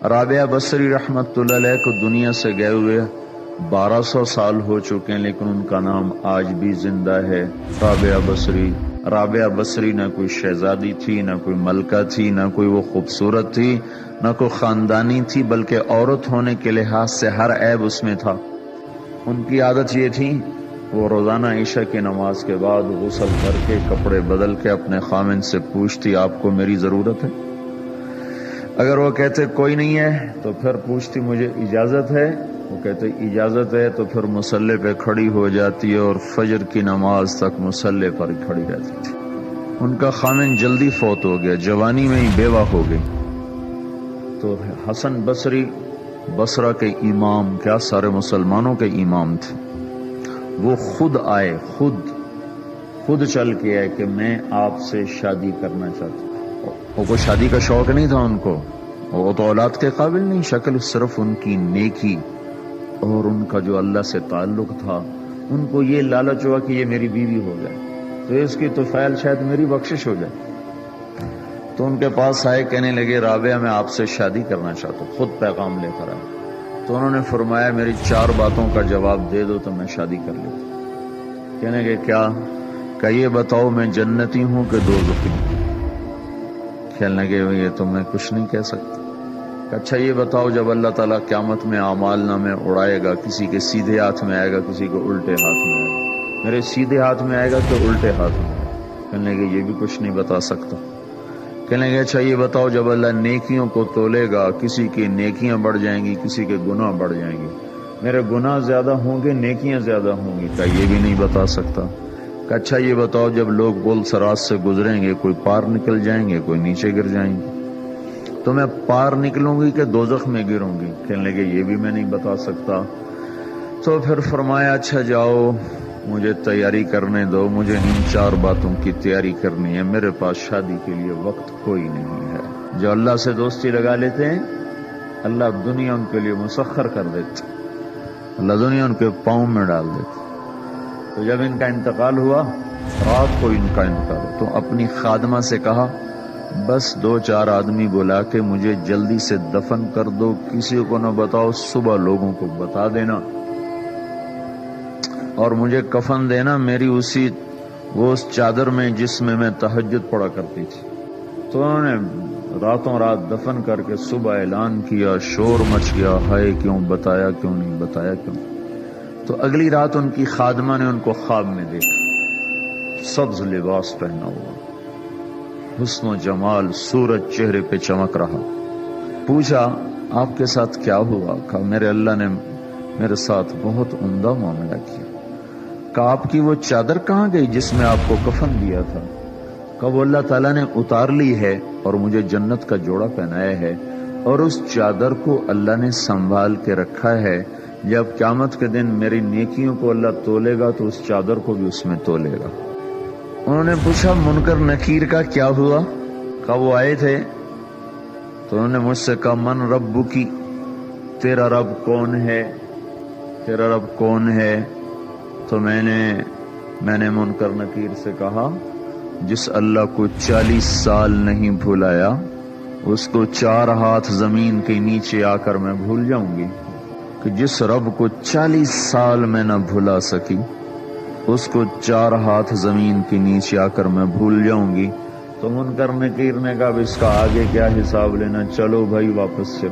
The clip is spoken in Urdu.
رابعہ بصری رحمت اللہ علیہ کو دنیا سے گئے ہوئے 1200 سال ہو چکے ہیں، لیکن ان کا نام آج بھی زندہ ہے، رابعہ بصری۔ رابعہ بصری نہ کوئی شہزادی تھی، نہ کوئی ملکہ تھی، نہ کوئی وہ خوبصورت تھی، نہ کوئی خاندانی تھی، بلکہ عورت ہونے کے لحاظ سے ہر عیب اس میں تھا۔ ان کی عادت یہ تھی، وہ روزانہ عشاء کی نماز کے بعد غسل کر کے کپڑے بدل کے اپنے خامند سے پوچھتی آپ کو میری ضرورت ہے؟ اگر وہ کہتے کوئی نہیں ہے تو پھر پوچھتی مجھے اجازت ہے؟ وہ کہتے اجازت ہے تو پھر مصلی پہ کھڑی ہو جاتی ہے اور فجر کی نماز تک مصلی پر کھڑی رہتی تھی۔ ان کا خامند جلدی فوت ہو گیا، جوانی میں ہی بیوہ ہو گئی، تو حسن بصری بصرہ کے امام، کیا سارے مسلمانوں کے امام تھے، وہ خود آئے، خود چل کے آئے کہ میں آپ سے شادی کرنا چاہتا ہوں۔ وہ کوئی شادی کا شوق نہیں تھا ان کو، وہ تو اولاد کے قابل نہیں، شکل صرف ان کی نیکی اور ان کا جو اللہ سے تعلق تھا، ان کو یہ لالچ ہوا کہ یہ میری بیوی ہو جائے تو اس کی طفیل شاید میری بخشش ہو جائے۔ تو ان کے پاس آئے، کہنے لگے رابعہ میں آپ سے شادی کرنا چاہتا ہوں، خود پیغام لے کر آئے۔ تو انہوں نے فرمایا میری 4 باتوں کا جواب دے دو تو میں شادی کر لیتا۔ کہنے لگے کیا؟ کہ یہ بتاؤ میں جنتی ہوں کہ دوزخی ہوں؟ کہنے لگے یہ تو میں کچھ نہیں کہہ سکتا۔ کہ اچھا یہ بتاؤ جب اللہ تعالیٰ قیامت میں اعمال نامے اڑائے گا، کسی کے سیدھے ہاتھ میں آئے گا، کسی کو الٹے ہاتھ میں آئے گا، میرے سیدھے ہاتھ میں آئے گا کہ الٹے ہاتھ میں آئے گا؟ کہنے لگے یہ بھی کچھ نہیں بتا سکتا۔ کہنے لگے اچھا یہ بتاؤ جب اللہ نیکیوں کو تولے گا، کسی کی نیکیاں بڑھ جائیں گی، کسی کے گناہ بڑھ جائیں گے، میرے گناہ زیادہ ہوں گے نیکیاں زیادہ ہوں گی؟ کہ یہ بھی نہیں بتا سکتا۔ کہ اچھا یہ بتاؤ جب لوگ گل سرات سے گزریں گے، کوئی پار نکل جائیں گے، کوئی نیچے گر جائیں گے، تو میں پار نکلوں گی کہ دوزخ میں گروں گی؟ کہنے لگے یہ بھی میں نہیں بتا سکتا۔ تو پھر فرمایا اچھا جاؤ مجھے تیاری کرنے دو، مجھے ان 4 باتوں کی تیاری کرنی ہے، میرے پاس شادی کے لیے وقت کوئی نہیں ہے۔ جو اللہ سے دوستی لگا لیتے ہیں اللہ دنیا ان کے لیے مسخر کر دیتے، اللہ دنیا ان کے پاؤں میں ڈال دیتے۔ تو جب ان کا انتقال ہوا، رات کو ان کا انتقال، تو اپنی خادمہ سے کہا بس 2-4 آدمی بلا کے مجھے جلدی سے دفن کر دو، کسی کو نہ بتاؤ، صبح لوگوں کو بتا دینا، اور مجھے کفن دینا میری اس چادر میں جس میں تہجد پڑا کرتی تھی۔ تو انہوں نے راتوں رات دفن کر کے صبح اعلان کیا، شور مچ گیا، ہائے کیوں بتایا، کیوں نہیں بتایا، کیوں؟ تو اگلی رات ان کی خادمہ نے ان کو خواب میں دیکھا، سبز لباس پہنا ہوا، حسن و جمال، سورج چہرے پہ چمک رہا۔ پوچھا آپ کے ساتھ کیا ہوا؟ کہا میرے اللہ نے میرے ساتھ بہت عمدہ معاملہ کیا۔ کہا آپ کی وہ چادر کہاں گئی جس میں آپ کو کفن دیا تھا؟ کہا وہ اللہ تعالیٰ نے اتار لی ہے اور مجھے جنت کا جوڑا پہنایا ہے، اور اس چادر کو اللہ نے سنبھال کے رکھا ہے، جب قیامت کے دن میری نیکیوں کو اللہ تولے گا تو اس چادر کو بھی اس میں تولے گا۔ انہوں نے پوچھا منکر نکیر کا کیا ہوا؟ کہا وہ آئے تھے تو انہوں نے مجھ سے کہا من ربکی، تیرا رب کون ہے، تیرا رب کون ہے؟ تو میں نے منکر نکیر سے کہا جس اللہ کو 40 سال نہیں بھلایا اس کو 4 ہاتھ زمین کے نیچے آ کر میں بھول جاؤں گی؟ کہ جس رب کو 40 سال میں نہ بھلا سکی اس کو 4 ہاتھ زمین کے نیچے آ کر میں بھول جاؤں گی؟ تو منکر نکیر نے کہا اب اس کا آگے کیا حساب لینا، چلو بھائی واپس چلو۔